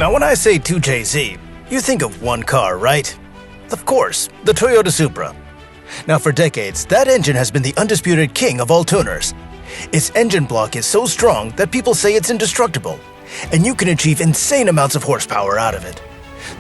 Now when I say 2JZ, you think of one car, right? Of course, the Toyota Supra. Now for decades, that engine has been the undisputed king of all tuners. Its engine block is so strong that people say it's indestructible, and you can achieve insane amounts of horsepower out of it.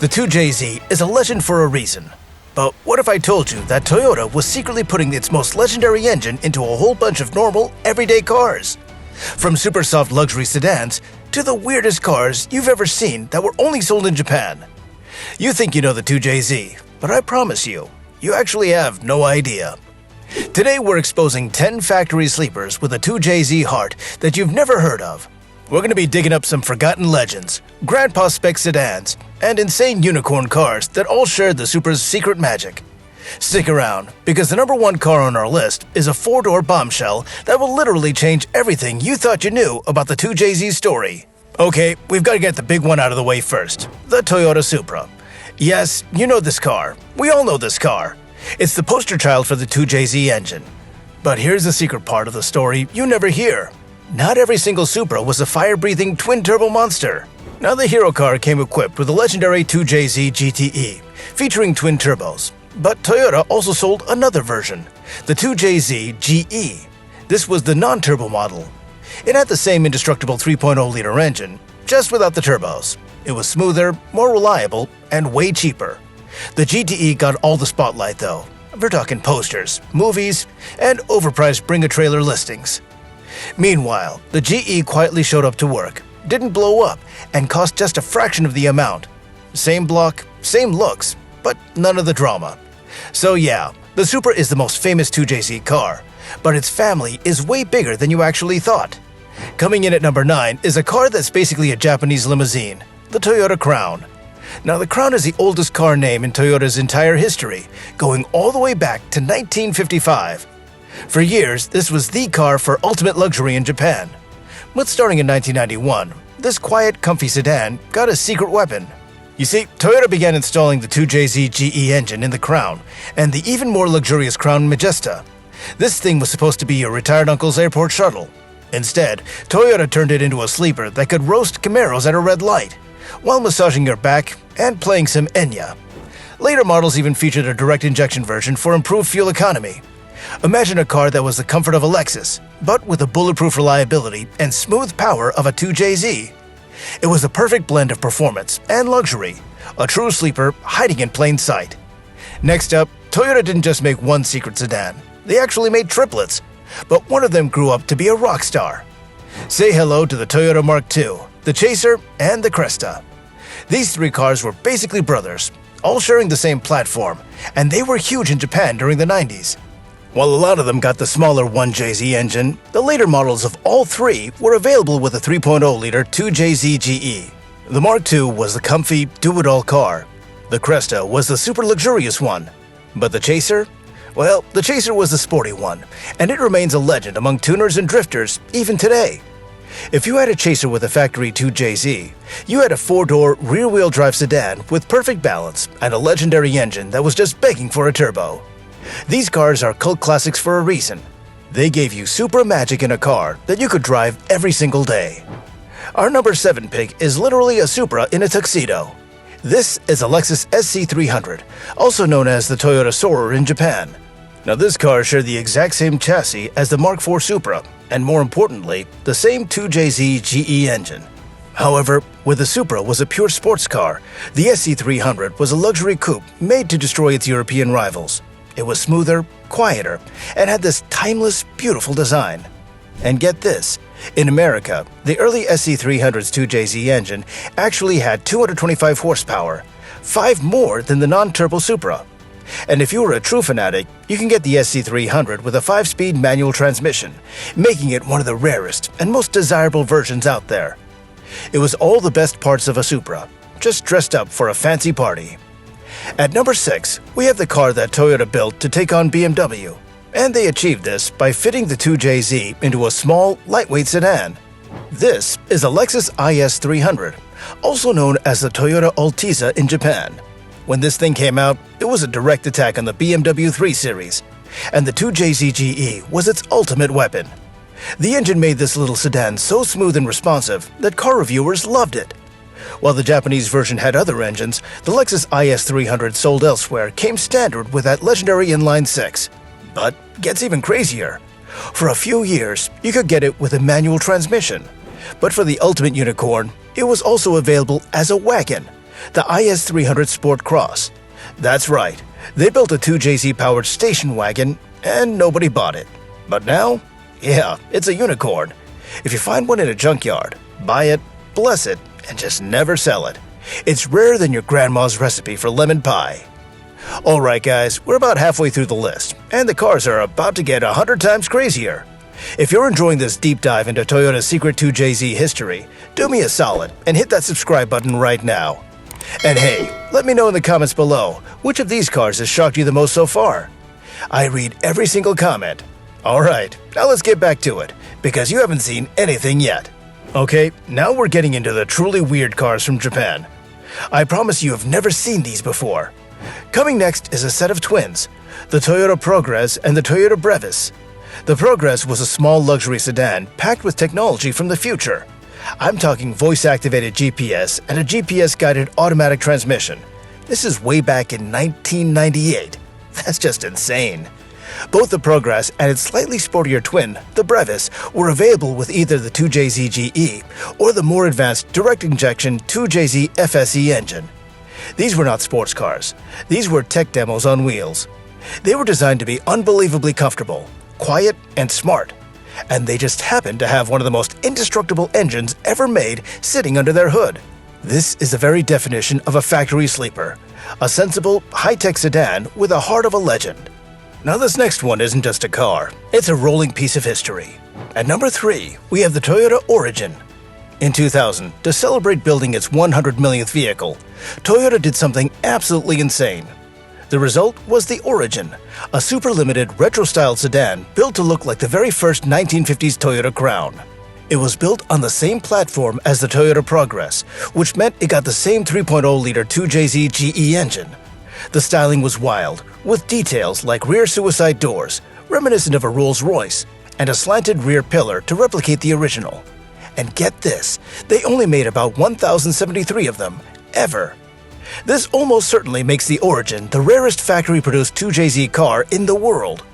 The 2JZ is a legend for a reason. But what if I told you that Toyota was secretly putting its most legendary engine into a whole bunch of normal, everyday cars? From super soft luxury sedans to the weirdest cars you've ever seen that were only sold in Japan. You think you know the 2JZ, but I promise you, you actually have no idea. Today we're exposing 10 factory sleepers with a 2JZ heart that you've never heard of. We're going to be digging up some forgotten legends, grandpa spec sedans, and insane unicorn cars that all share the Supra's secret magic. Stick around, because the number one car on our list is a four-door bombshell that will literally change everything you thought you knew about the 2JZ story. Okay, we've got to get the big one out of the way first, the Toyota Supra. Yes, you know this car. We all know this car. It's the poster child for the 2JZ engine. But here's the secret part of the story you never hear. Not every single Supra was a fire-breathing twin-turbo monster. Now the hero car came equipped with the legendary 2JZ GTE, featuring twin turbos. But Toyota also sold another version, the 2JZ GE. This was the non-turbo model. It had the same indestructible 3.0-liter engine, just without the turbos. It was smoother, more reliable, and way cheaper. The GTE got all the spotlight though. We're talking posters, movies, and overpriced bring-a-trailer listings. Meanwhile, the GE quietly showed up to work, didn't blow up, and cost just a fraction of the amount. Same block, same looks, but none of the drama. So yeah, the Supra is the most famous 2JZ car, but its family is way bigger than you actually thought. Coming in at number 9 is a car that's basically a Japanese limousine, the Toyota Crown. Now the Crown is the oldest car name in Toyota's entire history, going all the way back to 1955. For years, this was the car for ultimate luxury in Japan. But starting in 1991, this quiet, comfy sedan got a secret weapon. You see, Toyota began installing the 2JZ GE engine in the Crown and the even more luxurious Crown Majesta. This thing was supposed to be your retired uncle's airport shuttle. Instead, Toyota turned it into a sleeper that could roast Camaros at a red light, while massaging your back and playing some Enya. Later models even featured a direct injection version for improved fuel economy. Imagine a car that was the comfort of a Lexus, but with the bulletproof reliability and smooth power of a 2JZ. It was the perfect blend of performance and luxury, a true sleeper hiding in plain sight. Next up, Toyota didn't just make one secret sedan, they actually made triplets, but one of them grew up to be a rock star. Say hello to the Toyota Mark II, the Chaser, and the Cresta. These three cars were basically brothers, all sharing the same platform, and they were huge in Japan during the 90s. While a lot of them got the smaller 1JZ engine, the later models of all three were available with a 3.0-liter 2JZ GE. The Mark II was the comfy, do-it-all car. The Cresta was the super luxurious one. But the Chaser? Well, the Chaser was the sporty one, and it remains a legend among tuners and drifters even today. If you had a Chaser with a factory 2JZ, you had a four-door, rear-wheel drive sedan with perfect balance and a legendary engine that was just begging for a turbo. These cars are cult classics for a reason. They gave you Supra magic in a car that you could drive every single day. Our number 7 pick is literally a Supra in a tuxedo. This is a Lexus SC300, also known as the Toyota Supra in Japan. Now this car shared the exact same chassis as the Mark IV Supra, and more importantly, the same 2JZ GE engine. However, where the Supra was a pure sports car, the SC300 was a luxury coupe made to destroy its European rivals. It was smoother, quieter, and had this timeless, beautiful design. And get this, in America, the early SC300's 2JZ engine actually had 225 horsepower, 5 more than the non-turbo Supra. And if you were a true fanatic, you can get the SC300 with a 5-speed manual transmission, making it one of the rarest and most desirable versions out there. It was all the best parts of a Supra, just dressed up for a fancy party. At number 6, we have the car that Toyota built to take on BMW, and they achieved this by fitting the 2JZ into a small, lightweight sedan. This is a Lexus IS300, also known as the Toyota Altiza in Japan. When this thing came out, it was a direct attack on the BMW 3 Series, and the 2JZ GE was its ultimate weapon. The engine made this little sedan so smooth and responsive that car reviewers loved it. While the Japanese version had other engines, the Lexus IS300 sold elsewhere came standard with that legendary inline-six. But gets even crazier. For a few years, you could get it with a manual transmission. But for the ultimate unicorn, it was also available as a wagon, the IS300 Sport Cross. That's right, they built a 2JZ-powered station wagon, and nobody bought it. But now, yeah, it's a unicorn. If you find one in a junkyard, buy it, bless it, and just never sell it. It's rarer than your grandma's recipe for lemon pie. Alright guys, we're about halfway through the list, and the cars are about to get 100 times crazier. If you're enjoying this deep dive into Toyota's secret 2JZ history, do me a solid and hit that subscribe button right now. And hey, let me know in the comments below, which of these cars has shocked you the most so far? I read every single comment. Alright, now let's get back to it, because you haven't seen anything yet. Okay, now we're getting into the truly weird cars from Japan. I promise you have never seen these before. Coming next is a set of twins, the Toyota Progress and the Toyota Brevis. The Progress was a small luxury sedan packed with technology from the future. I'm talking voice-activated GPS and a GPS-guided automatic transmission. This is way back in 1998. That's just insane. Both the Progress and its slightly sportier twin, the Brevis, were available with either the 2JZ GE or the more advanced direct-injection 2JZ FSE engine. These were not sports cars. These were tech demos on wheels. They were designed to be unbelievably comfortable, quiet, and smart. And they just happened to have one of the most indestructible engines ever made sitting under their hood. This is the very definition of a factory sleeper. A sensible, high-tech sedan with a heart of a legend. Now this next one isn't just a car, it's a rolling piece of history. At number 3, we have the Toyota Origin. In 2000, to celebrate building its 100 millionth vehicle, Toyota did something absolutely insane. The result was the Origin, a super-limited retro-styled sedan built to look like the very first 1950s Toyota Crown. It was built on the same platform as the Toyota Progress, which meant it got the same 3.0-liter 2JZ GE engine. The styling was wild, with details like rear suicide doors, reminiscent of a Rolls-Royce, and a slanted rear pillar to replicate the original. And get this, they only made about 1,073 of them, ever. This almost certainly makes the Origin the rarest factory-produced 2JZ car in the world.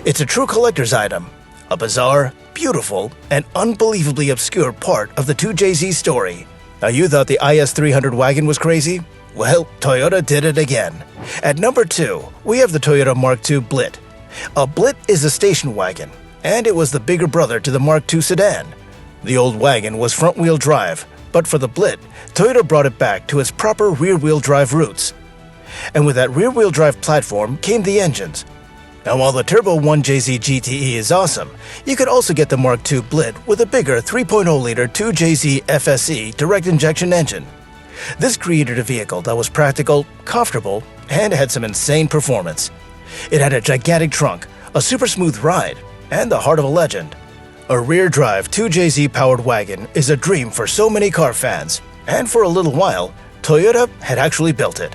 It's a true collector's item, a bizarre, beautiful, and unbelievably obscure part of the 2JZ story. Now you thought the IS300 wagon was crazy? Well, Toyota did it again. At number 2, we have the Toyota Mark II Blit. A Blit is a station wagon, and it was the bigger brother to the Mark II sedan. The old wagon was front-wheel drive, but for the Blit, Toyota brought it back to its proper rear-wheel drive roots. And with that rear-wheel drive platform came the engines. Now while the Turbo 1JZ GTE is awesome, you could also get the Mark II Blit with a bigger 3.0-liter 2JZ FSE direct injection engine. This created a vehicle that was practical, comfortable, and had some insane performance. It had a gigantic trunk, a super smooth ride, and the heart of a legend. A rear-drive 2JZ-powered wagon is a dream for so many car fans, and for a little while, Toyota had actually built it.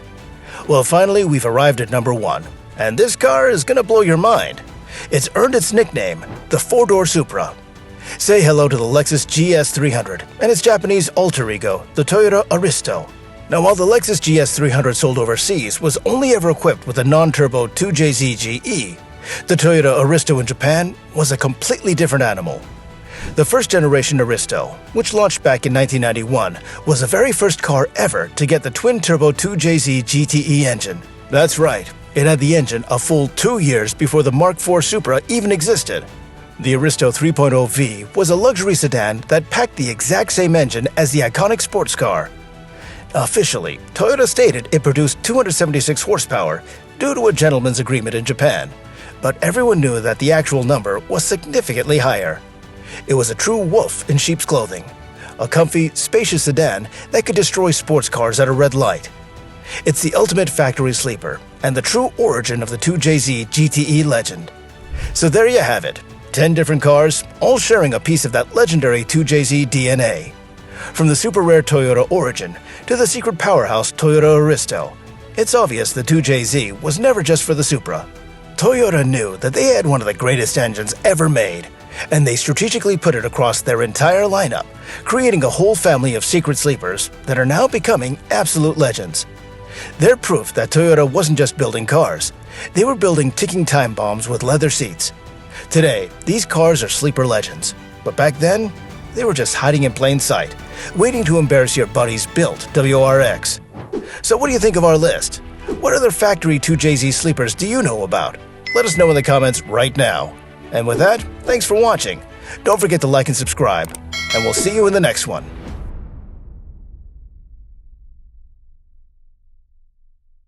Well, finally, we've arrived at number 1, and this car is gonna blow your mind. It's earned its nickname, the 4-door Supra. Say hello to the Lexus GS300 and its Japanese alter ego, the Toyota Aristo. Now, while the Lexus GS300 sold overseas was only ever equipped with a non-turbo 2JZ GE, the Toyota Aristo in Japan was a completely different animal. The first-generation Aristo, which launched back in 1991, was the very first car ever to get the twin-turbo 2JZ GTE engine. That's right, it had the engine a full 2 years before the Mark IV Supra even existed. The Aristo 3.0V was a luxury sedan that packed the exact same engine as the iconic sports car. Officially, Toyota stated it produced 276 horsepower due to a gentleman's agreement in Japan, but everyone knew that the actual number was significantly higher. It was a true wolf in sheep's clothing, a comfy, spacious sedan that could destroy sports cars at a red light. It's the ultimate factory sleeper and the true origin of the 2JZ GTE legend. So there you have it. 10 different cars, all sharing a piece of that legendary 2JZ DNA. From the super rare Toyota Origin to the secret powerhouse Toyota Aristo, it's obvious the 2JZ was never just for the Supra. Toyota knew that they had one of the greatest engines ever made, And they strategically put it across their entire lineup, creating a whole family of secret sleepers that are now becoming absolute legends. They're proof that Toyota wasn't just building cars, they were building ticking time bombs with leather seats. Today, these cars are sleeper legends, but back then, they were just hiding in plain sight, waiting to embarrass your buddy's built WRX. So what do you think of our list? What other factory 2JZ sleepers do you know about? Let us know in the comments right now. And with that, thanks for watching. Don't forget to like and subscribe, and we'll see you in the next one.